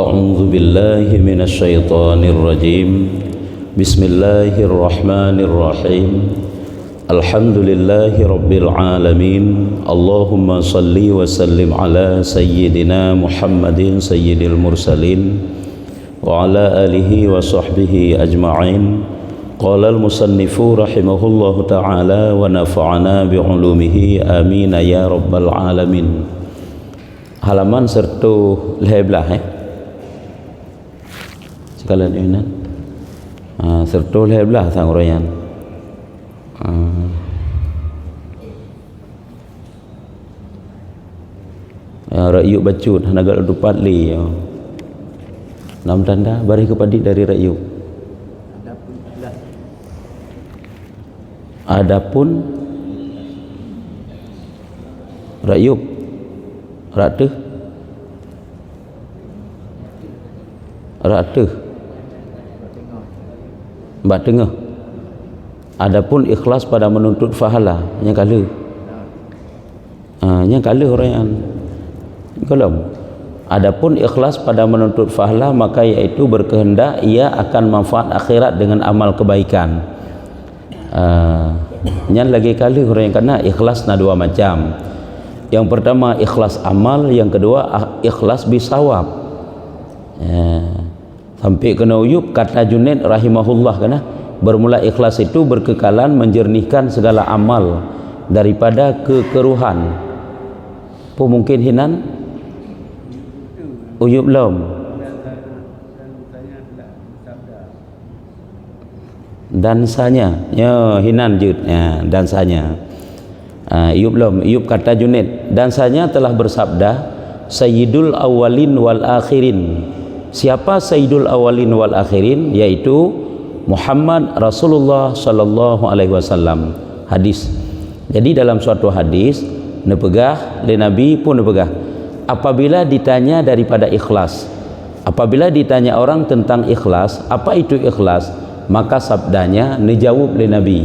أعوذ بالله من الشيطان الرجيم بسم الله الرحمن الرحيم الحمد لله رب العالمين اللهم صل وسلم على سيدنا محمد سيد المرسلين وعلى آله وصحبه أجمعين قال المصنف رحمه الله تعالى ونفعنا بعلومه آمين يا رب العالمين. Halaman sertu lebelah sekalian ini sertu lebelah sang urayan rakyuk bacut nagal dupat li nam tanda bari kepadik dari rakyuk. Adapun rakyuk rateh mbak tengah. Adapun ikhlas pada menuntut pahala yang kala orang kalau adapun ikhlas pada menuntut pahala maka yaitu berkehendak ia akan manfaat akhirat dengan amal kebaikan. Yang lagi kali orang yang kena ikhlas na dua macam. Yang pertama ikhlas amal, yang kedua ikhlas bisawab. Sampai kena uyup kata Junaid rahimahullah kena bermula ikhlas itu berkekalan menjernihkan segala amal daripada kekeruhan. Apa mungkin hinan uyup belum dansanya ya hinan jud ya dansanya Iyub belum Iyub kata Junaid dansanya telah bersabda Sayyidul awalin wal akhirin. Siapa Sayyidul awalin wal akhirin? Yaitu Muhammad Rasulullah sallallahu alaihi wasallam. Hadis. Jadi dalam suatu hadis nepegah le Nabi pun nepegah apabila ditanya daripada ikhlas, apabila ditanya orang tentang ikhlas, apa itu ikhlas, maka sabdanya dijawab oleh Nabi.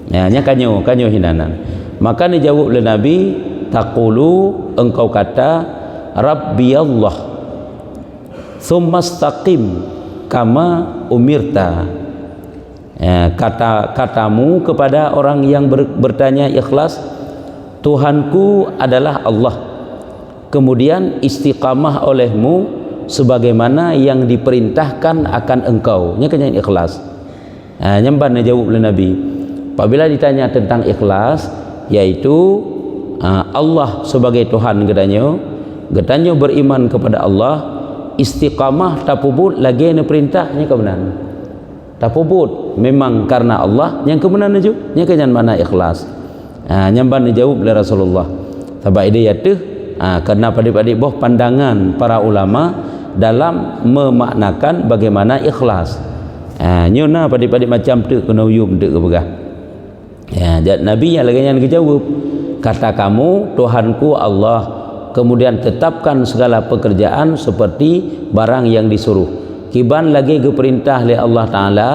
Ya, nya kanyo hinanan. Maka dijawab oleh Nabi, taqulu engkau kata Rabbi Allah thumma istaqim kama umirta. Ya, katamu kepada orang yang bertanya ikhlas, Tuhanku adalah Allah. Kemudian istiqamah olehmu sebagaimana yang diperintahkan akan engkau. Nya kenyan ikhlas. Nyamban jawab oleh Nabi. Apabila ditanya tentang ikhlas, yaitu Allah sebagai Tuhan gedanyo beriman kepada Allah, istiqamah tapubut lagi ne perintahnya kebenaran. Tapubut memang karena Allah yang kebenaran ju, nya kenyan mana ikhlas. Nyamban dijawab oleh Rasulullah. Sebab dia tu karena pada-pada boh pandangan para ulama dalam memaknakan bagaimana ikhlas. Nyona pada-pada macam tu kena uyum tu kepegah. Ya, Nabi yang lagi yang dijawab kata kamu Tuhanku Allah, kemudian tetapkan segala pekerjaan seperti barang yang disuruh. Kiban lagi keperintah oleh Allah Ta'ala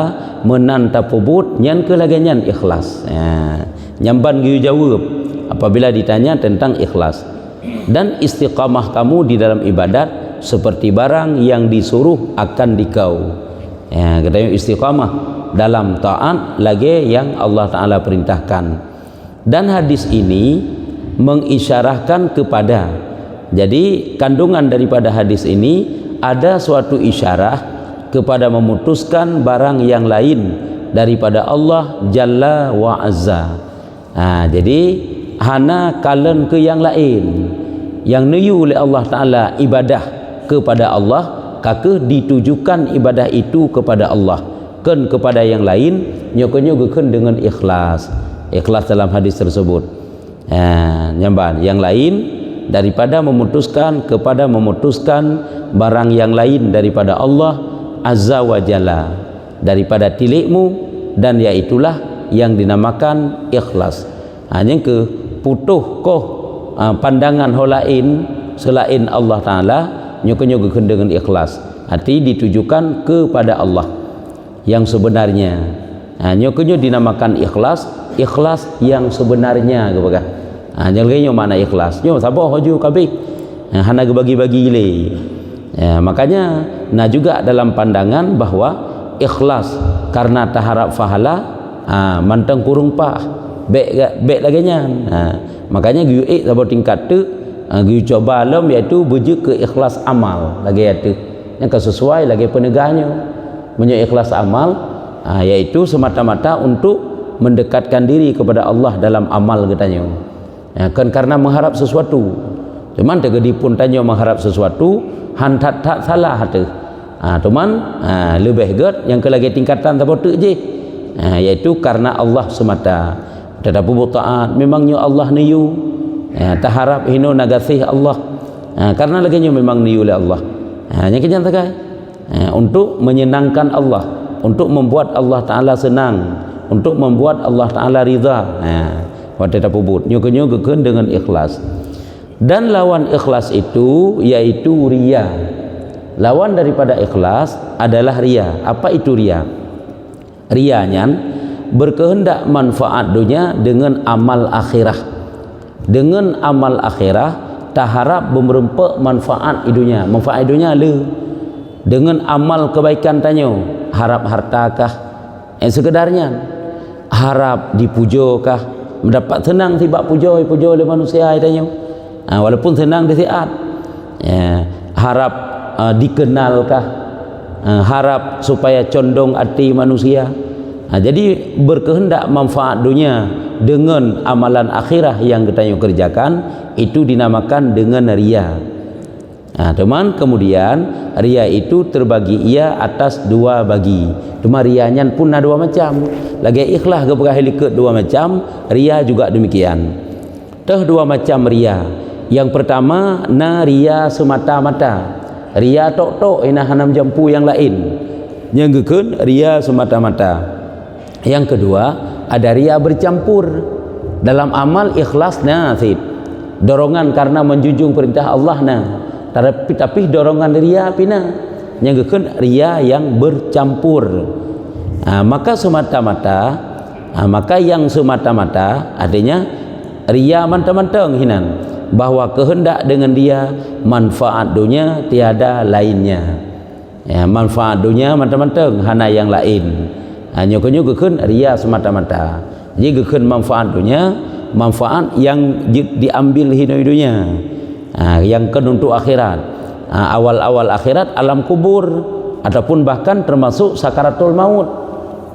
menan tapubut nyan ke lagi nyan ikhlas. Nyamban jawab apabila ditanya tentang ikhlas. Dan istiqamah kamu di dalam ibadat seperti barang yang disuruh akan dikau. Ya, katanya istiqamah dalam taat lagi yang Allah Ta'ala perintahkan. Dan hadis ini mengisyarahkan kepada, jadi kandungan daripada hadis ini ada suatu isyarah kepada memutuskan barang yang lain daripada Allah Jalla wa Azza. Jadi hana kalen ke yang lain yang nuyu oleh Allah Ta'ala ibadah kepada Allah, kake ditujukan ibadah itu kepada Allah, ken kepada yang lain nyoko-nyokokan dengan ikhlas. Ikhlas dalam hadis tersebut. Nyamban yang lain daripada memutuskan kepada memutuskan barang yang lain daripada Allah Azza wa Jalla, daripada tilikmu, dan yaitulah yang dinamakan ikhlas. Hanya ke putuh koh pandangan holain selain Allah Ta'ala nyoko-nyokokan dengan ikhlas. Arti ditujukan kepada Allah yang sebenarnya. Nyoko-nyo dinamakan ikhlas, ikhlas yang sebenarnya kepada. Jangan mana ikhlas. Nyo sabar haju kabeh. Hana bagi-bagi le. Ya, makanya juga dalam pandangan bahwa ikhlas karena taharap fahala manteng kurung pah bek lagi nya. Makanya giu sabo tingkat tu giu coba alam iaitu bujuk ke ikhlas amal lagi iaitu yang sesuai lagi penegahnya menyo ikhlas amal iaitu semata-mata untuk mendekatkan diri kepada Allah dalam amal katanya. Kan karena mengharap sesuatu. Cuman tegedi pun tanya mengharap sesuatu hantat tak salah tu. Cuman lebih good yang ke lagi tingkatan apa tu je. Iaitu karena Allah semata. Tetapi taat memangnya Allah niu. Tak harap hino nagasih Allah. Karena lagi memang niu oleh Allah. Yang kejan takai. Untuk menyenangkan Allah, untuk membuat Allah Taala senang, untuk membuat Allah Taala ridha. Waktu tak pubut nyugun dengan ikhlas. Dan lawan ikhlas itu yaitu riya. Lawan daripada ikhlas adalah riya. Apa itu riya? Riyanya berkehendak manfaat dunia dengan amal akhirah. Dengan amal akhirah tak harap berempak manfaat idunya. Manfaat idunya le. Dengan amal kebaikan tanya, harap hartakah? Yang sekedarnya harap dipujokah? Mendapat senang tiba puja oleh manusia tanya. Walaupun senang disiat. Harap dikenalkah? Harap supaya condong hati manusia. Jadi berkehendak manfaat dunia dengan amalan akhirah yang kita kerjakan itu dinamakan dengan riya. Teman, kemudian riya itu terbagi ia atas dua bagi. Cuma riyanya pun ada dua macam. Lagi ikhlas ke berahli dua macam, riya juga demikian. Dua macam riya. Yang pertama riya semata-mata. Riya tok-tok ina hanam jampu yang lain. Yang kedua riya semata-mata. Yang kedua ada riya bercampur dalam amal ikhlasnya sid. Dorongan karena menjunjung perintah Allah tapi dorongan riya pina. Yang kedua riya yang bercampur. Maka yang semata-mata artinya riya mantang-mantang hinan bahwa kehendak dengan dia manfaat dunia tiada lainnya. Manfaat dunia mantang-mantang hana yang lain. Nyokonyo gekun riya semata-mata. Jadi gekun manfaat dunia, manfaat yang diambil hidup-hidupnya. Yang kedua untuk akhirat. Awal-awal akhirat alam kubur ataupun bahkan termasuk sakaratul maut.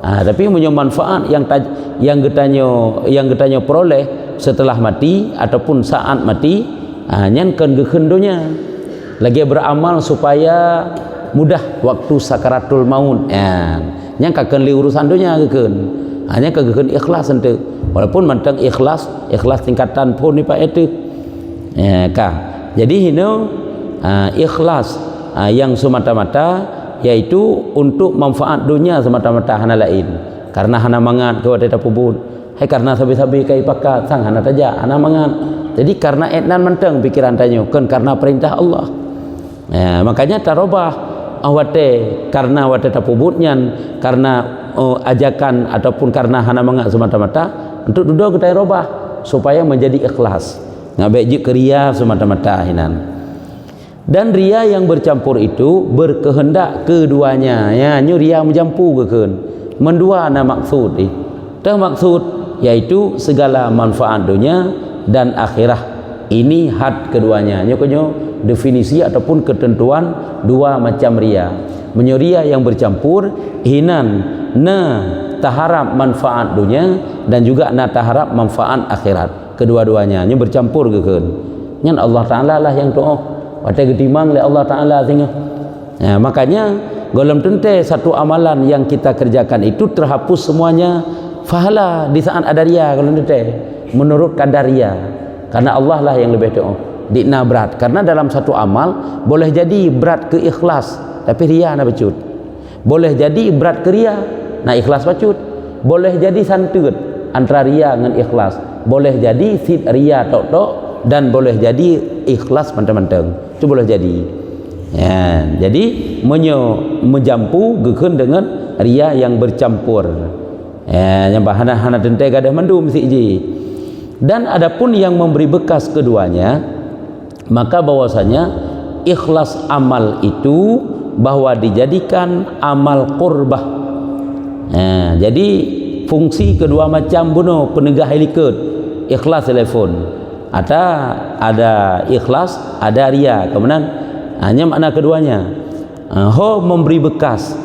Tapi punya manfaat yang getanyo peroleh setelah mati ataupun saat mati, nyankan gekendonya lagi beramal supaya mudah waktu sakaratul maut. Yang kaken li urusan dunia geken. Hanya kegeken ikhlas ente. Walaupun mantang ikhlas tingkatan pun ni pak itu. Jadi hino ikhlas yang semata-mata yaitu untuk manfaat dunia semata-mata hana lain. Karena hana mangat ke wadai tapubun. Karena sabi-sabi kai pakat sang hana taja hana mangat. Jadi karena etnan mantang pikiran tanyo kan karena perintah Allah. Makanya tarobah awate karena wate tapubutnya karena ajakan ataupun karena hana mangat semata-mata untuk duduk kita robah supaya menjadi ikhlas ngabek riya semata-mata hinan. Dan riya yang bercampur itu berkehendak keduanya riya mencampur keken mendua maksud maksud yaitu segala manfaat dunia dan akhirah. Ini had keduanya definisi ataupun ketentuan dua macam riya. Ria yang bercampur hinan taharap manfaat dunia dan juga taharap manfaat akhirat. Kedua-duanya bercampur keken. Nyan Allah Taala lah yang doa. Watai getimang oleh Allah Taala tengah. Makanya dalam tente satu amalan yang kita kerjakan itu terhapus semuanya fahala di saat ada riya kalau tente menurut kadar riya. Karena Allah lah yang lebih doa. Dikna berat karena dalam satu amal boleh jadi berat ke ikhlas tapi riya na bacut, boleh jadi berat ke riya na ikhlas bacut, boleh jadi santut antara riya dengan ikhlas, boleh jadi sid riya tok-tok dan boleh jadi ikhlas mentang-mentang itu boleh jadi. Jadi menjampu gekun dengan riya yang bercampur. Yang bahana tente gadah mendum siji. Dan adapun yang memberi bekas keduanya maka bahwasanya ikhlas amal itu bahwa dijadikan amal qurbah. Jadi fungsi kedua macam bunuh penegah helikud ikhlas telefon ada ikhlas ada ria, kemudian hanya makna keduanya ho memberi bekas,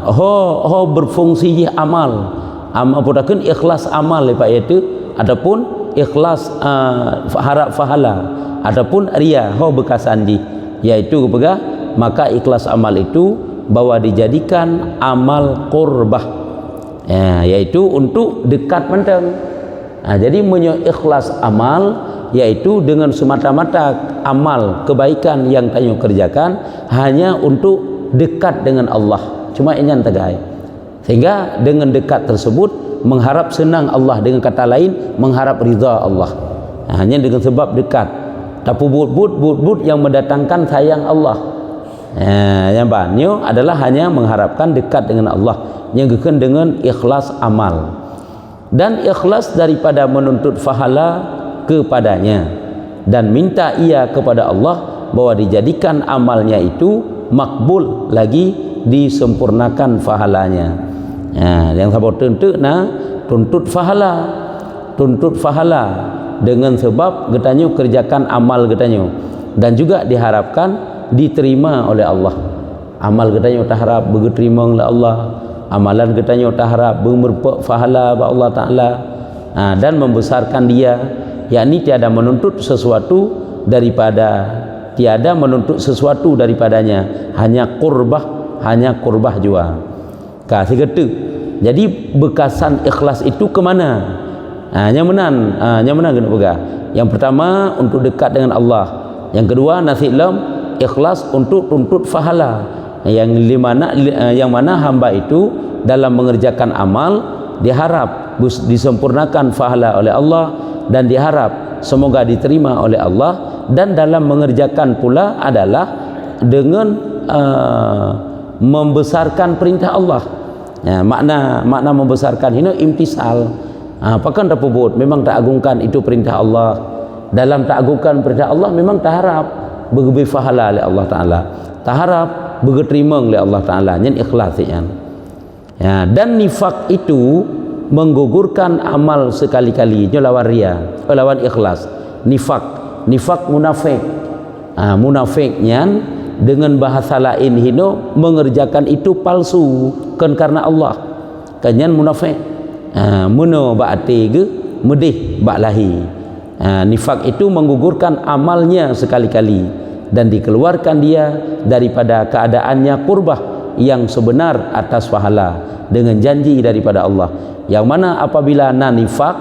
ho berfungsi amal putakeun ikhlas amal lepas itu adapun ikhlas harap pahala adapun ria ho bekas anji yaitu pegah, maka ikhlas amal itu bahwa dijadikan amal qurbah, yaitu untuk dekat menteng. Jadi ikhlas amal yaitu dengan semata-mata amal kebaikan yang tayo kerjakan hanya untuk dekat dengan Allah, cuma inyan tegai, sehingga dengan dekat tersebut mengharap senang Allah, dengan kata lain mengharap ridha Allah, hanya dengan sebab dekat. Tapi but yang mendatangkan sayang Allah, yang banyak adalah hanya mengharapkan dekat dengan Allah, yang dengan ikhlas amal dan ikhlas daripada menuntut pahala kepadanya dan minta ia kepada Allah bahwa dijadikan amalnya itu makbul lagi disempurnakan pahalanya. Yang sabar tuntut pahala dengan sebab getanyo kerjakan amal getanyo dan juga diharapkan diterima oleh Allah. Amal getanyo taharap diterima oleh Allah, amalan getanyo taharap bermerpek pahala ba Allah Taala, dan membesarkan dia, yakni tiada menuntut sesuatu daripadanya, hanya qurbah jua. Kasih getu. Jadi bekasan ikhlas itu ke mana? Yang mana kena pegang. Yang pertama untuk dekat dengan Allah. Yang kedua nasilam ikhlas untuk tuntut pahala. Yang mana hamba itu dalam mengerjakan amal diharap disempurnakan pahala oleh Allah dan diharap semoga diterima oleh Allah, dan dalam mengerjakan pula adalah dengan membesarkan perintah Allah. Makna membesarkan ini imtisal. Apakah tak pubut memang tak agungkan itu perintah Allah, dalam tak agungkan perintah Allah memang tak harap bergebih pahala oleh Allah Ta'ala, tak harap berterima oleh Allah Ta'ala, yang ikhlas dan nifak itu menggugurkan amal sekali-kali, lawan ria, lawan ikhlas. Nifak munafik, munafiknya dengan bahasa lain hino mengerjakan itu palsu kan karena Allah, kanyan munafik. Muno ba'ati ge medih ba'lahi. Nifak itu menggugurkan amalnya sekali-kali dan dikeluarkan dia daripada keadaannya qurbah yang sebenar atas pahala dengan janji daripada Allah. Yang mana apabila nifak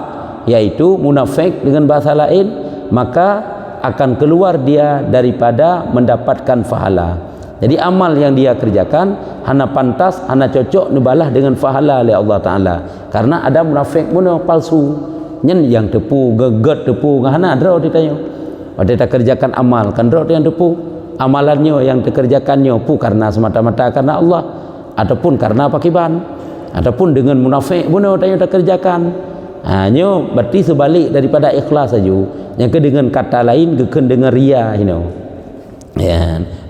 yaitu munafik dengan bahasa lain, maka akan keluar dia daripada mendapatkan pahala. Jadi amal yang dia kerjakan hana pantas, hana cocok nubalah dengan pahala oleh Allah Ta'ala, karena ada munafik muno palsu yang tepu geget tepu hana draw ditanya dia kerjakan amal kan draw yang tepu amalannya yang dikerjakannya pu karena semata-mata karena Allah ataupun karena pakiban ataupun dengan munafik muno dia kerjakan hanya berarti sebalik daripada ikhlas saja, yang dengan kata lain geken dengan ria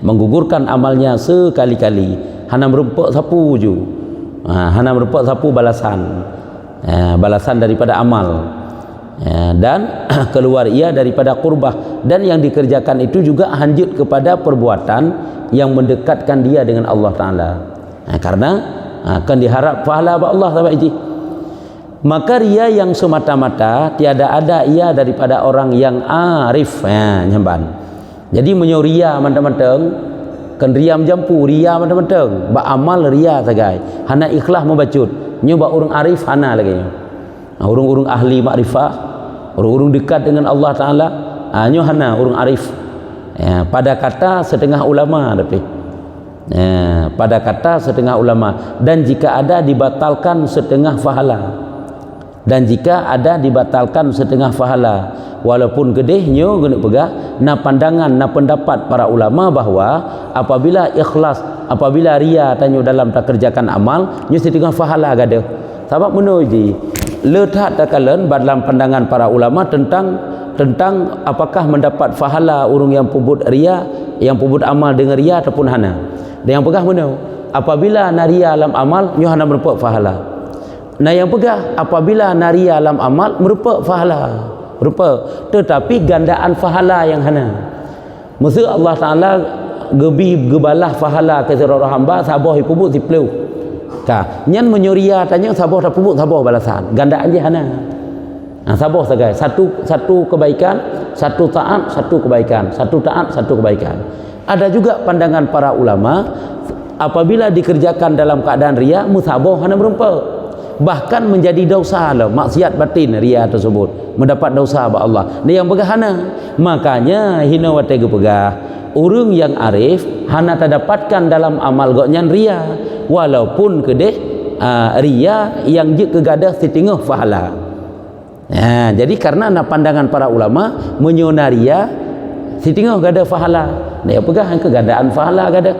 menggugurkan amalnya sekali-kali, hana merempuk sapu ju, hana merempuk sapu balasan daripada amal, dan keluar ia daripada qurbah, dan yang dikerjakan itu juga lanjut kepada perbuatan yang mendekatkan dia dengan Allah Ta'ala, karena akan diharap pahala Allah Ta'ala. Maka ria yang semata-mata tiada ada ia daripada orang yang arif, nyamban. Jadi menyoria mentang-mentang kan ria menjampu ria mentang-mentang ba amal ria sagai, hana ikhlas membacut nyoba orang arif hana lagi, orang-orang ahli makrifah, orang-orang dekat dengan Allah Ta'ala, nyo hana orang arif. Pada kata setengah ulama tapi pada kata setengah ulama, dan jika ada dibatalkan setengah pahala, dan jika ada dibatalkan setengah pahala, walaupun gedehnya guna pegah na pandangan na pendapat para ulama bahwa apabila ikhlas, apabila ria tanyo dalam tak kerjakan amal nyo setengah pahala gade. Sebab menuji letak takalan dalam pandangan para ulama tentang apakah mendapat pahala orang yang pubut ria yang pebut amal dengan ria ataupun hana. Dan yang pegah mana? Apabila naria alam amal nyo hana merupa pahala. Nah yang pegah apabila naria alam amal merupa pahala. Merupa tetapi gandaan pahala yang hana. Maksud Allah Taala gebalah pahala ke seorang hamba sabah pebut dipelu. Ka nyan menyuria tanya sabah tak pebut sabah balasan. Gandaan je hana. Nah, sabah sagai satu kebaikan, satu taat, satu kebaikan, satu taat, satu kebaikan. Ada juga pandangan para ulama apabila dikerjakan dalam keadaan ria musabah hana merupa, bahkan menjadi dosa lah, maksiat batin ria tersebut mendapat dosa ba Allah. Ni yang pegah hana. Makanya hina wate pegah urang yang arif hana terdapatkan dalam amal goknyan ria walaupun kedeh ria yang je kegadah setingah pahala. Ya, jadi karena pandangan para ulama menyonaria setingah gada pahala. Dia pegah kegadaan pahala gada.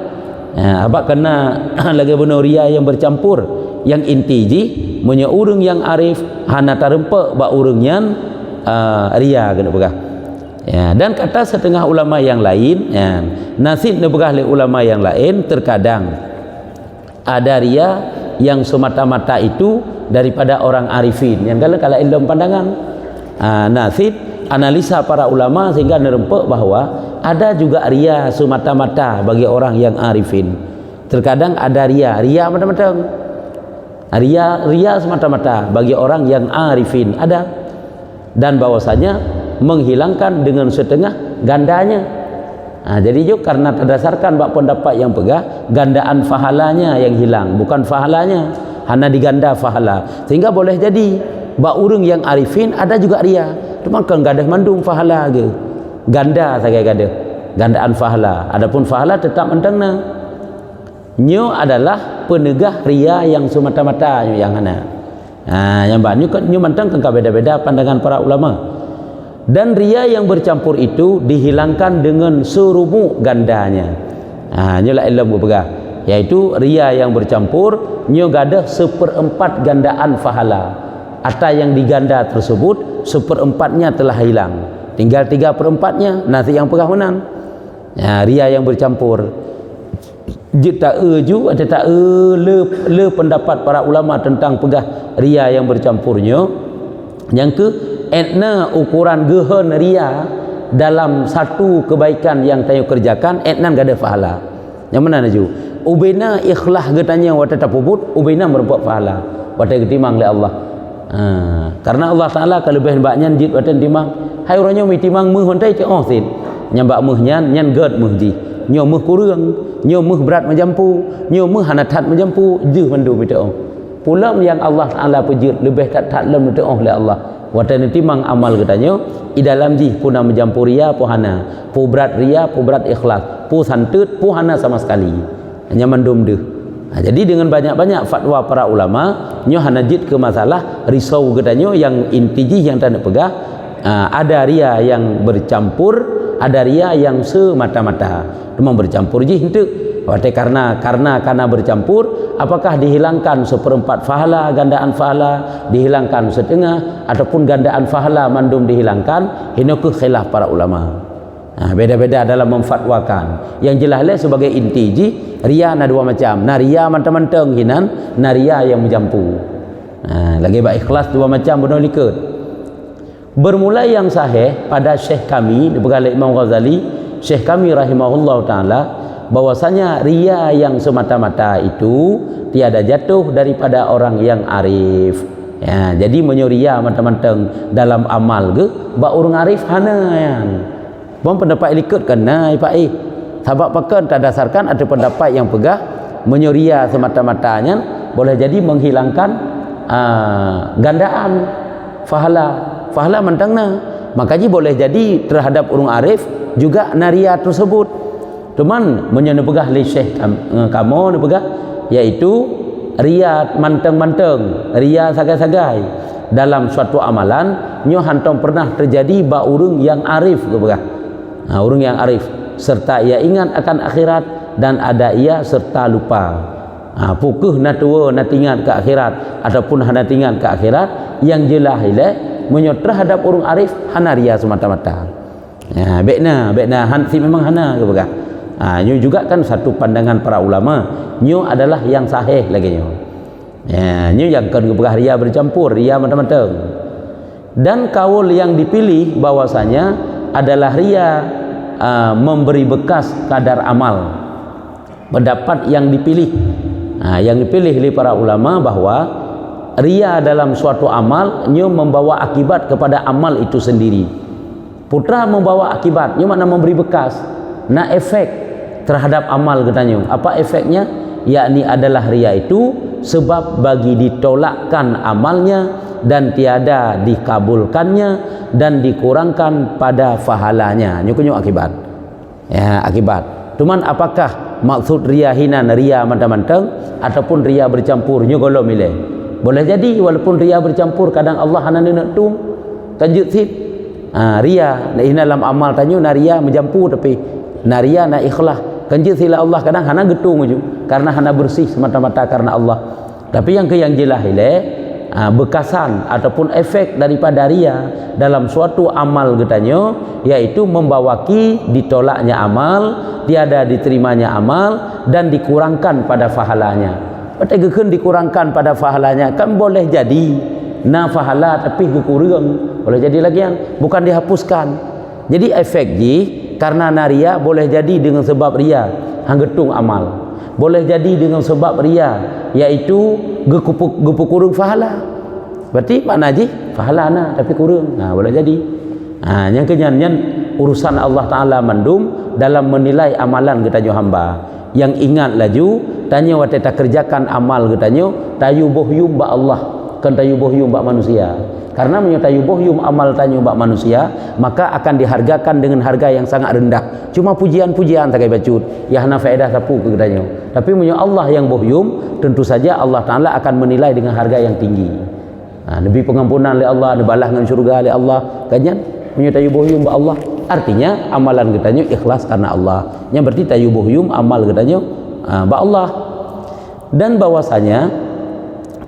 Ya, abak kena lagi benar ria yang bercampur yang inti ji menyo urang yang arif hana tarempa ba urang yang ria kena pegah. Ya, dan kata setengah ulama yang lain, ya, nasib ne pegah le ulama yang lain terkadang ada ria yang semata-mata itu daripada orang arifin yang kalau ilmu pandangan. Nasib analisa para ulama sehingga nerempak bahawa ada juga ria semata-mata bagi orang yang arifin. Terkadang ada ria macam-macam. Ria semata-mata bagi orang yang arifin ada, dan bahwasanya menghilangkan dengan setengah gandanya. Jadi juga karena berdasarkan bab pendapat yang pegah gandaan fahalanya yang hilang, bukan fahalanya hanya diganda fahala, sehingga boleh jadi bak urang yang arifin ada juga ria, cuma kan gadah mandung fahala ke ganda saja gadah gandaan fahala. Adapun fahala tetap mentengna nyo adalah penegah ria yang semata-mata yang hana. Yang banyak kan nyo menteng kan beda-beda pandangan para ulama. Dan ria yang bercampur itu dihilangkan dengan serumu gandanya. Inilah ilmu pegah, yaitu ria yang bercampur nyo gadah 1/4 gandaan pahala. Atau yang diganda tersebut 1/4-nya telah hilang, tinggal 3/4-nya nanti yang pegah menang. Ria yang bercampur jita ju ada tak le pendapat para ulama tentang pegah ria yang bercampurnya. Yang ke etna ukuran gehen ria dalam satu kebaikan yang tayo kerjakan etnan gada pahala. Yang mana naju? Ubena ikhlas getanya wata tapubut, ubena merupakan pahala. Wata ketimang oleh Allah. Karena Allah Taala kelebihan baknya jit wata timang. Hai orangnya mi timang meuh hontai ce oh sin. Nyambak meuh nyan ged meuh di. Nyo meuh kurang, nyo meuh berat menjampu, nyo meuh hanatat menjampu, jeuh mandu mi oh. Pula yang Allah Taala pejut lebih tak lem tu oleh Allah. Watan timang amal katanya i dalam ji puna mencampur ria pohana pu berat ria pu berat ikhlas pu santut pu hana sama sekali hanya mendum deh. Jadi dengan banyak-banyak fatwa para ulama nyo hana jit ke masalah risau katanya yang intiji yang tak nak pegah. Ada ria yang bercampur, ada ria yang semata-mata cuma bercampur ji henteu. Karena bercampur, apakah dihilangkan 1/4 pahala gandaan pahala, dihilangkan setengah, ataupun gandaan pahala mandum dihilangkan, ini ke khilaf para ulama. Beda-beda dalam memfatwakan. Yang jelas lah sebagai inti ji ria ada dua macam. Ria mentang-mentang hinan, ria yang menjampu. Lagi bak ikhlas dua macam benar likut. Bermula yang sahih pada Syekh kami dibekali Imam Ghazali, Syekh kami rahimahullah taala, bahwasanya ria yang semata-mata itu tiada jatuh daripada orang yang arif. Ya, jadi menyoria mentang-mentang dalam amal ke bak orang arif hana yang. Bang pendapat ikut kena pak sabab pakan terdasarkan ada pendapat yang pegah menyoria semata-matanya boleh jadi menghilangkan gandaan fahala mentangna. Makanya boleh jadi terhadap orang arif juga naria tersebut. Cuman menyono pegah li Syekh kamu pegah yaitu ria manteng-manteng, ria sagai-sagai dalam suatu amalan nyo hantong pernah terjadi ba urang yang arif ke pegah. Urang yang arif serta ia ingat akan akhirat dan ada ia serta lupa. Pukuh na tua na tingat ke akhirat ataupun hana tingat ke akhirat yang jelas ile menyo terhadap urang arif hana ria semata-mata. Bekna han si memang hana ke pegah. Nyo juga kan satu pandangan para ulama, nyo adalah yang sahih lagi nyo. Nyo yang kan ria bercampur, ria matang-matang. Dan kaul yang dipilih bahwasanya adalah ria memberi bekas kadar amal. Pendapat yang dipilih, yang dipilih oleh para ulama bahwa ria dalam suatu amal nyo membawa akibat kepada amal itu sendiri. Putra membawa akibat, nyo makna memberi bekas, na efek terhadap amal katanya. Apa efeknya? Yakni adalah ria itu sebab bagi ditolakkan amalnya dan tiada dikabulkannya dan dikurangkan pada pahalanya. Nyo akibat. Ya, akibat. Cuman apakah maksud ria hinan, ria mantang-mantang ataupun ria bercampur? Nyo kalau milih. Boleh jadi walaupun ria bercampur, kadang Allah hana nak tum tanjut sit. Ria nak dalam amal tanyo na ria mencampur, tapi na ria na ikhlas. Kanjut sila Allah kadang hana getung je karena hana bersih semata-mata karena Allah. Tapi yang jelas bekasan ataupun efek daripada ria dalam suatu amal getanyo, yaitu membawaki ditolaknya amal, tiada diterimanya amal dan dikurangkan pada pahalanya. Betul dikurangkan pada pahalanya kan boleh jadi na pahala tapi kekurang, boleh jadi lagi yang bukan dihapuskan. Jadi efek karena naria boleh jadi dengan sebab ria hanggetung amal, boleh jadi dengan sebab ria yaitu gepuk kurung pahala. Berarti makna pahala na tapi kurang. Boleh jadi. Yang kenyan urusan Allah Taala mandum dalam menilai amalan kita hamba. Yang ingat laju tanya wat kita kerjakan amal katanya tayu bohyum ba Allah, kan tayu bohyum ba manusia. Karena menyatayu bohyum amal tanyo ba manusia, maka akan dihargakan dengan harga yang sangat rendah. Cuma pujian-pujian tak bacut, ya hana faedah sapu ke katanya. Tapi menyatakan Allah yang bohyum, tentu saja Allah Taala akan menilai dengan harga yang tinggi. Lebih pengampunan oleh Allah, dibalas dengan syurga oleh Allah. Kanyan menyatayu bohyum ba Allah. Artinya amalan katanya ikhlas karena Allah. Yang berarti tayu bohyum amal katanya ba Allah. Dan bahwasanya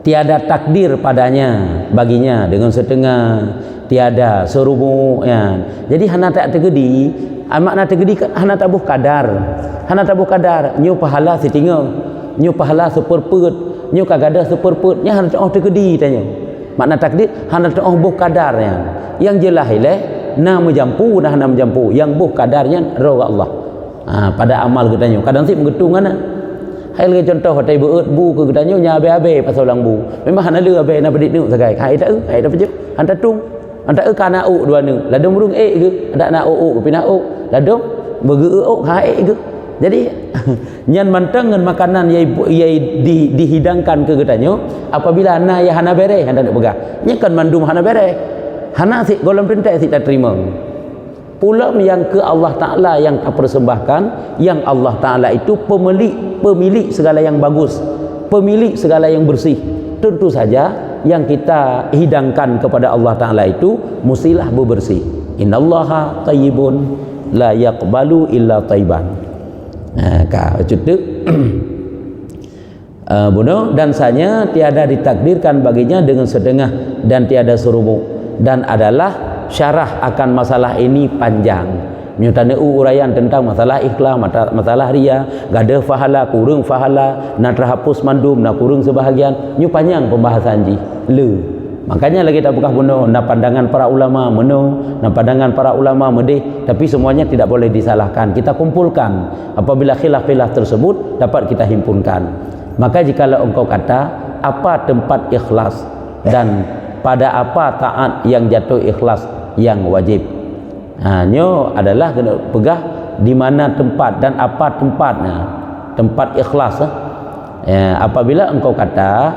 tiada takdir padanya baginya dengan setengah, tiada serumu ya. Jadi hana tak tegedi, makna tegedi kan hana tabuh kadar. Hana tabuh kadar, nyu pahala setinggal, nyu pahala seperput, nyu kagada seperput, nya hana tak tegedi tanya. Makna takdir hana tak buh kadarnya. Yang jelas na menjampu nah hana menjampu, yang buh kadarnya roh Allah. Pada amal katanya. Kadang si menggetung ana. Hai lagi contoh hotai beut bu ke katanya nya abe-abe pasal lang bu. Memang hana le abe na bedit nu sagai. Hai tak peje. Anta tung. Anta kana u dua nu. Ladong burung ke. Ada na u ke pina u. Ladong berge u hai ke. Jadi nyan mantang dengan makanan yai dihidangkan ke katanya apabila na ya hana bere hana nak pegah. Nya kan mandum hana bere. Hana si golong perintah si tak terima. Pula yang ke Allah Ta'ala yang tak persembahkan, yang Allah Ta'ala itu pemilik segala yang bagus, pemilik segala yang bersih. Tentu saja yang kita hidangkan kepada Allah Ta'ala itu mestilah bersih. Innallaha tayyibun la yaqbalu illa tayyiban. Bodoh dan sanya tiada ditakdirkan baginya dengan sedengah dan tiada serumu, dan adalah syarah akan masalah ini panjang. Menyutana uraian tentang masalah ikhlas, masalah ria, gada fahala, kurang fahala, nak terhapus mandum, nak kurang sebahagian. Nyu panjang pembahasan ji. Makanya lagi tak buka bunuh, nak pandangan para ulama menuh, nak pandangan para ulama medih, tapi semuanya tidak boleh disalahkan. Kita kumpulkan. Apabila khilaf-khilaf tersebut dapat kita himpunkan. Maka jikalau engkau kata apa tempat ikhlas dan pada apa taat yang jatuh ikhlas yang wajib, nyo adalah kena pegah di mana tempat dan apa tempatnya, tempat ikhlas. Apabila engkau kata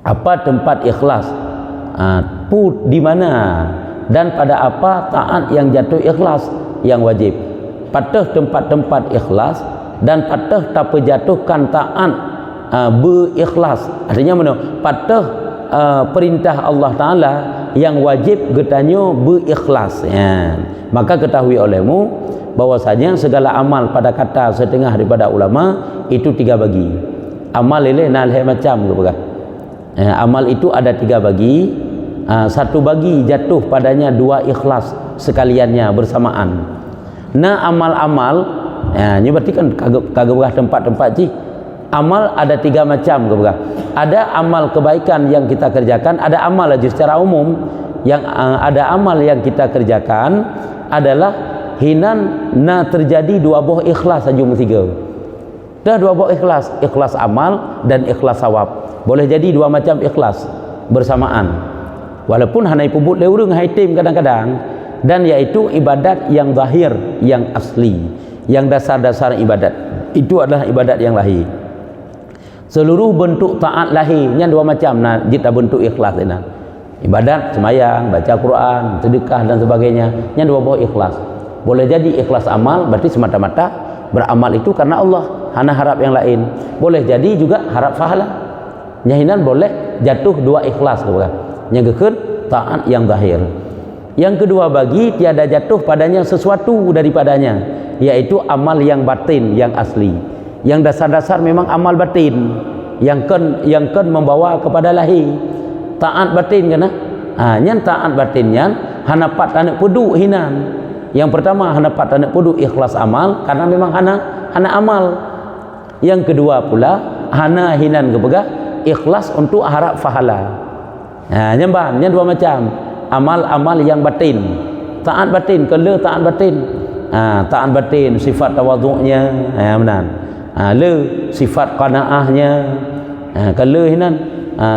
apa tempat ikhlas, di mana dan pada apa taat yang jatuh ikhlas yang wajib. Patah tempat-tempat ikhlas dan patah tak jatuhkan taat berikhlas. Artinya mana? Patah perintah Allah Ta'ala yang wajib getanyo berikhlas. Maka ketahui olehmu bahwasanya segala amal pada kata setengah daripada ulama itu 3 bagi. Amal ini nalhe macam ke. Amal itu ada 3 bagi. satu bagi jatuh padanya dua ikhlas sekaliannya bersamaan. Na amal-amal, ini berarti kan kagak berah tempat-tempat ji. Amal ada tiga macam ke. Ada amal kebaikan yang kita kerjakan, ada amal aja secara umum. Yang ada amal yang kita kerjakan adalah hinan na terjadi dua buah ikhlas saja tiga. Dah dua buah ikhlas, ikhlas amal dan ikhlas sawab. Boleh jadi dua macam ikhlas bersamaan. Walaupun hanai pubut leurung haitim kadang-kadang, dan yaitu ibadat yang zahir, yang asli, yang dasar-dasar ibadat. Itu adalah ibadat yang lahir. Seluruh bentuk taat lahirnya dua macam. Nah, kita bentuk ikhlas ini. Ibadat, semayang, baca Quran, sedekah dan sebagainya. Yang dua buah ikhlas. Boleh jadi ikhlas amal, berarti semata-mata beramal itu karena Allah, hana harap yang lain. Boleh jadi juga harap pahala. Nyahinan boleh jatuh dua ikhlas. Yang kekun taat yang zahir. Yang kedua bagi tiada jatuh padanya sesuatu daripadanya, yaitu amal yang batin, yang asli. Yang dasar-dasar memang amal batin yang kan membawa kepada lahir taat batin kana. Nyan taat batinnya hanapat tanak pudu hinan. Yang pertama hanapat tanak pudu ikhlas amal karena memang hana amal. Yang kedua pula hana hinan kepegah ikhlas untuk harap pahala. Nyambang nyan dua macam. Amal-amal yang batin, taat batin, kala taat batin, taat batin sifat tawaduknya, benar. Le sifat qanaahnya, kala hinan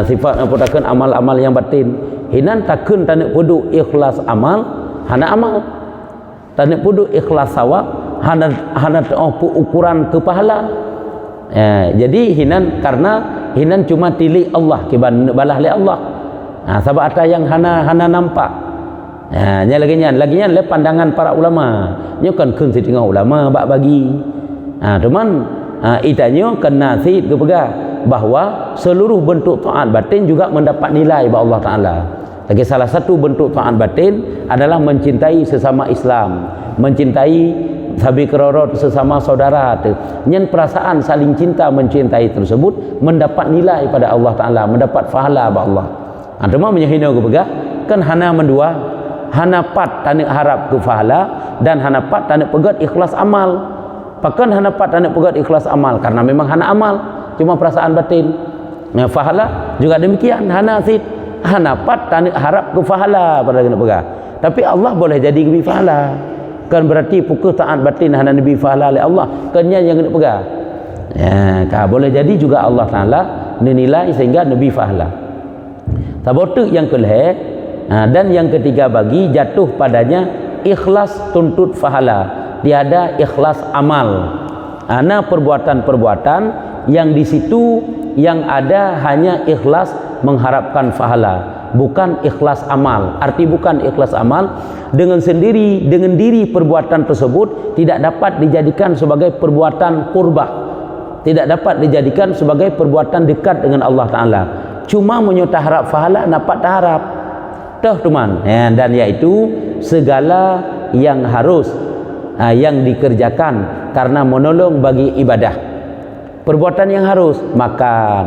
sifat apa takkan amal-amal yang batin. Hinan takkan tanak pudu ikhlas amal, hana amal. Tanak pudu ikhlas sawab, hana ukuran ke pahala. Jadi hinan karena hinan cuma tilik Allah kiban balah li Allah. Sebab ada yang hana nampak. Nya laginya le pandangan para ulama. Nya kan keun setengah ulama bagi. Teman itanya kena nasid kepegah bahawa seluruh bentuk taat batin juga mendapat nilai bagi Allah Taala. Lagi salah satu bentuk taat batin adalah mencintai sesama Islam, mencintai sabi kerorot sesama saudara. Nyen perasaan saling cinta mencintai tersebut mendapat nilai pada Allah Taala, mendapat pahala bagi Allah. Cuma menyahina ke pegah kan hana mendua, hana pat tanik harap ke pahala dan hana pat tanik pegat ikhlas amal. Pakan hana pat tanik pegat ikhlas amal karena memang hana amal, cuma perasaan batin. Pahala juga demikian, hana sid, hana pat tanik harap ke pahala pada kena pegah. Tapi Allah boleh jadi ke pahala. Kan berarti pukul taat batin hana nabi pahala oleh Allah. Kan yang kena pegah. Boleh jadi juga Allah Taala dinilai sehingga nabi pahala. Tabotu yang kelih dan yang ketiga bagi jatuh padanya ikhlas tuntut pahala, tiada ikhlas amal. Ana perbuatan-perbuatan yang di situ yang ada hanya ikhlas mengharapkan pahala, bukan ikhlas amal. Arti bukan ikhlas amal dengan diri perbuatan tersebut tidak dapat dijadikan sebagai perbuatan qurbah, tidak dapat dijadikan sebagai perbuatan dekat dengan Allah Taala. Cuma menyuta harap pahala dapat harap teman. Dan yaitu segala yang harus yang dikerjakan karena menolong bagi ibadah. Perbuatan yang harus makan,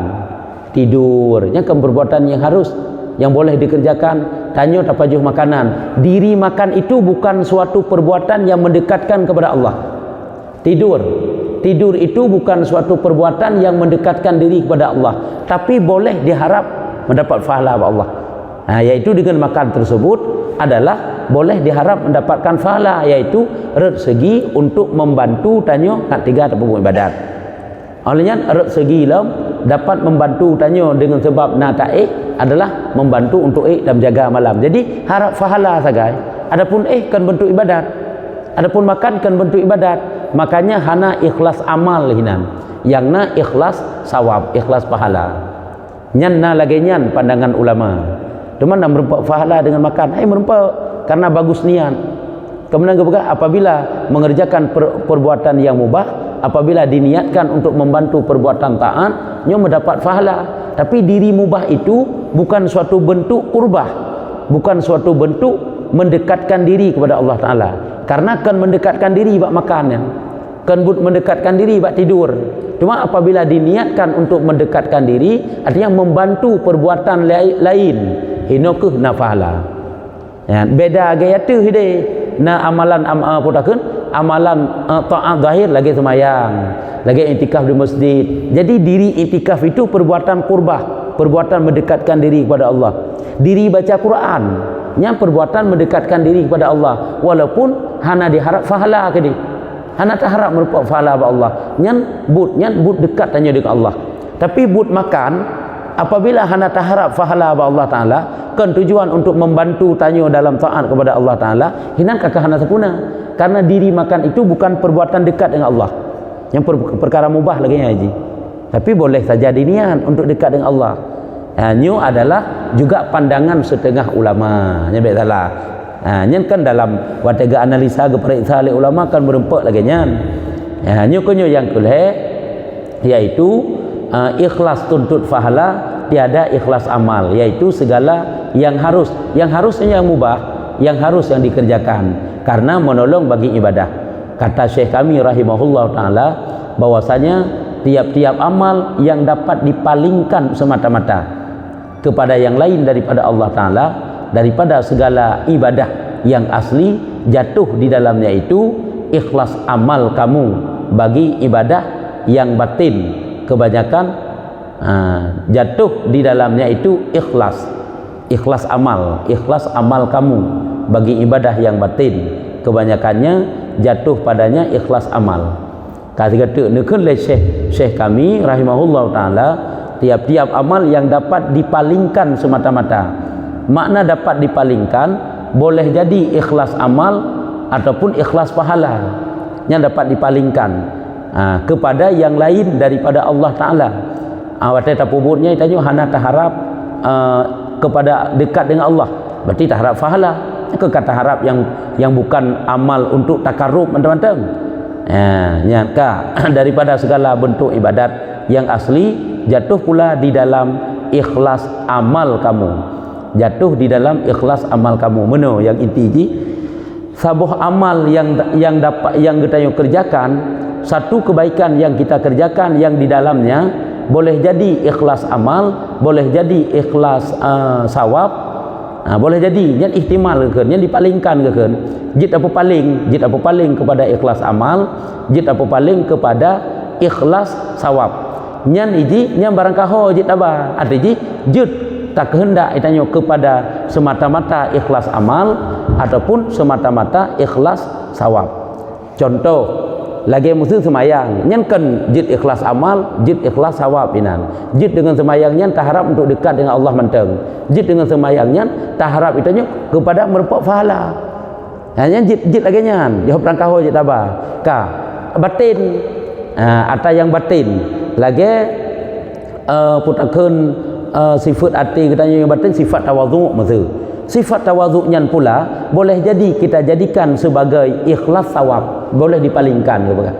tidur, yang perbuatan yang harus yang boleh dikerjakan. Tanya tapajuh makanan. Diri makan itu bukan suatu perbuatan yang mendekatkan kepada Allah. Tidur itu bukan suatu perbuatan yang mendekatkan diri kepada Allah, tapi boleh diharap mendapat pahala kepada Allah. Yaitu dengan makan tersebut adalah boleh diharap mendapatkan pahala, yaitu rezeki untuk membantu tanya nak tiga ataupun ibadat. Olehnya rezeki lah dapat membantu tanya dengan sebab nak taik adalah membantu untuk dan menjaga malam. Jadi harap pahala sagai. Adapun kan bentuk ibadat. Adapun makan kan bentuk ibadat. Makanya hana ikhlas amal hinan, yang na ikhlas sawab, ikhlas pahala. Nyan na lagi nyan pandangan ulama. Cuma nak merempak pahala dengan makan, merempak karena bagus niat. Kemudian apabila mengerjakan perbuatan yang mubah, apabila diniatkan untuk membantu perbuatan taat, nyo mendapat pahala. Tapi diri mubah itu bukan suatu bentuk qurbah, bukan suatu bentuk mendekatkan diri kepada Allah Taala. Karena kan mendekatkan diri bak makannya, kan mendekatkan diri bak tidur. Cuma apabila diniatkan untuk mendekatkan diri, artinya membantu perbuatan lain hino ke na pahala ya beda gaya tu hide na amalan putakeun amalan taat zahir lagi semayang lagi iktikaf di masjid. Jadi diri iktikaf itu perbuatan qurbah, perbuatan mendekatkan diri kepada Allah. Diri baca Quran nya perbuatan mendekatkan diri kepada Allah, walaupun hana diharap pahala ke dia, hana tak harap merupakan pahala ba Allah, nyan but dekat tanya dengan Allah. Tapi but makan apabila hana tak harap pahala ba Allah taala, kan tujuan untuk membantu tanya dalam taat kepada Allah taala, hinan kakak hana sempurna. Karena diri makan itu bukan perbuatan dekat dengan Allah, yang perkara mubah lagi haji, tapi boleh saja diniat untuk dekat dengan Allah. Nyu adalah juga pandangan setengah ulama, nya baik salah. Nyen kan dalam watega analisa geperiksa oleh ulama kan berempat lagi nyan. Nyu kunyo yang kulhe yaitu ikhlas tuntut pahala, tiada ikhlas amal, yaitu segala yang harusnya yang mubah, yang harus yang dikerjakan karena menolong bagi ibadah. Kata Syekh kami rahimahullah taala bahwasanya tiap-tiap amal yang dapat dipalingkan semata-mata kepada yang lain daripada Allah taala, daripada segala ibadah yang asli, jatuh di dalamnya itu ikhlas amal kamu bagi ibadah yang batin. Kebanyakan jatuh di dalamnya itu ikhlas amal kamu bagi ibadah yang batin, kebanyakannya jatuh padanya ikhlas amal. Kata nekun le syekh kami rahimahullah taala, tiap-tiap amal yang dapat dipalingkan semata-mata. Makna dapat dipalingkan boleh jadi ikhlas amal ataupun ikhlas pahala yang dapat dipalingkan kepada yang lain daripada Allah taala. Awak tapubutnya tanya hana taharap kepada dekat dengan Allah, berarti taharap pahala. Ke kata harap yang bukan amal untuk takarrub teman-teman. Daripada segala bentuk ibadat yang asli, jatuh pula di dalam ikhlas amal kamu, jatuh di dalam ikhlas amal kamu. Meno yang inti ji sabuh amal yang dapat yang kita kerjakan, satu kebaikan yang kita kerjakan yang di dalamnya boleh jadi ikhlas amal, boleh jadi ikhlas sawab, boleh jadi yang ihtimal ke yang dipalingkan ke jid apa paling kepada ikhlas amal, jid apa paling kepada ikhlas sawab. Nyan iji nyan barang kaho jid apa ada ji jid tak kehendak itanya kepada semata-mata ikhlas amal ataupun semata-mata ikhlas sawab. Contoh lagi musuh semayang nyan kan jid ikhlas amal, jid ikhlas sawab inan. Jid dengan semayangnya tak harap untuk dekat dengan Allah menteng, jid dengan semayangnya tak harap itanya kepada merupakan pahala. Hanya jid lagi nyan jawab rangkau jid apa ka batin atau yang batin lagi putakeun sifat hati katanya yang batin sifat tawadhu maksud. Sifat tawadhu nyan pula boleh jadi kita jadikan sebagai ikhlas sawab, boleh dipalingkan ke bekas.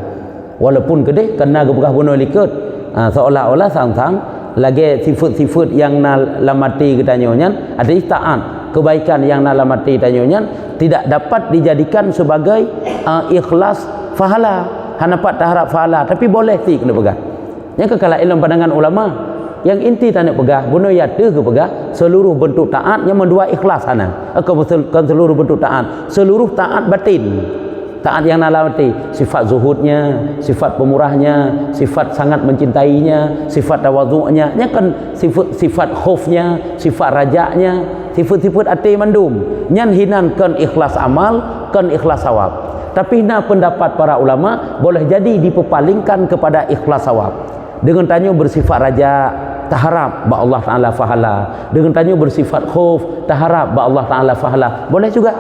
Walaupun gede kena ke bekas bunuh likut seolah-olah sang-sang lagi sifat-sifat yang nalamati katanya nyan ada taat, kebaikan yang nalamati katanya nyan tidak dapat dijadikan sebagai ikhlas fahala, hana dapat harap fahala, tapi boleh sih kena bekas. Yang kekala ilmu pandangan ulama yang inti tanya pegah bunuh yata ke pegah seluruh bentuk taat yang mendua ikhlas sana kan seluruh bentuk taat, seluruh taat batin, taat yang nalamati sifat zuhudnya, sifat pemurahnya, sifat sangat mencintainya, sifat tawadhu'nya, nya kan sifat khaufnya, sifat rajaknya, sifat-sifat ati mandum nyan hinan kan ikhlas amal, kan ikhlas sawab. Tapi na pendapat para ulama boleh jadi dipepalingkan kepada ikhlas sawab dengan tanya bersifat raja taharap ba Allah taala fahala, dengan tanya bersifat khauf taharap ba Allah taala fahala, boleh juga.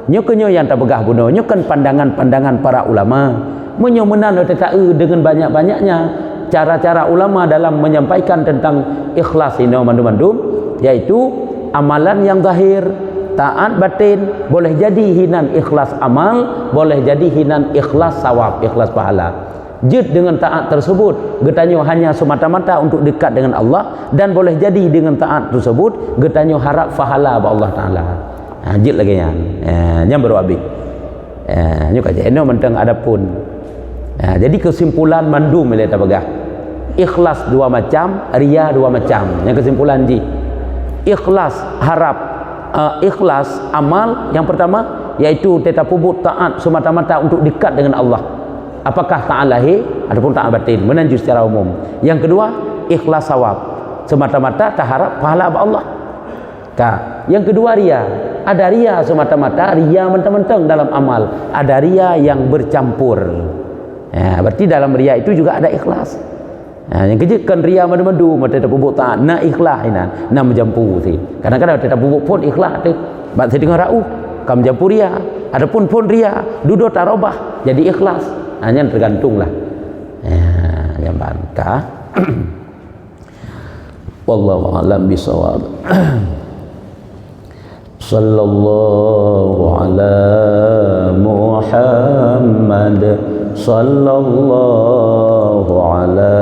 Nyo kenyo yang tak begah bunuh nyo kan pandangan-pandangan para ulama menyo menan dengan banyak-banyaknya cara-cara ulama dalam menyampaikan tentang ikhlas ini mandum-mandum, yaitu amalan yang zahir, taat batin, boleh jadi hinan ikhlas amal, boleh jadi hinan ikhlas sawab, ikhlas pahala. Jid dengan taat tersebut getanyo hanya semata-mata untuk dekat dengan Allah, dan boleh jadi dengan taat tersebut getanyo harap pahala ba Allah taala. Jid lagi yang baru habis. Nyo kaje eno mentang adapun. Jadi kesimpulan mandum kita pegah. Ikhlas dua macam, riya dua macam. Yang kesimpulan ji. ikhlas harap, ikhlas amal yang pertama yaitu tetap puput taat semata-mata untuk dekat dengan Allah, apakah taat lahir ataupun taat batin, menanju secara umum. Yang kedua ikhlas sawab, semata-mata tak harap pahala Allah. Yang kedua ria, ada ria semata-mata, ria mentang-mentang dalam amal, ada ria yang bercampur. Berarti dalam ria itu juga ada ikhlas. Yang ketiga kan ria madu-madu, mata tak bubuk tak nak ikhlas ina, nak mencampur sih. Kadang-kadang tak bubuk pun ikhlas tu. Bab saya dengar rauh, kam campur ria. Adapun pun ria, duduk tak robah, jadi ikhlas. Hanya tergantunglah. Jamban ka. Wallahu a'lam bisawab. Sallallahu ala Muhammad sallallahu ala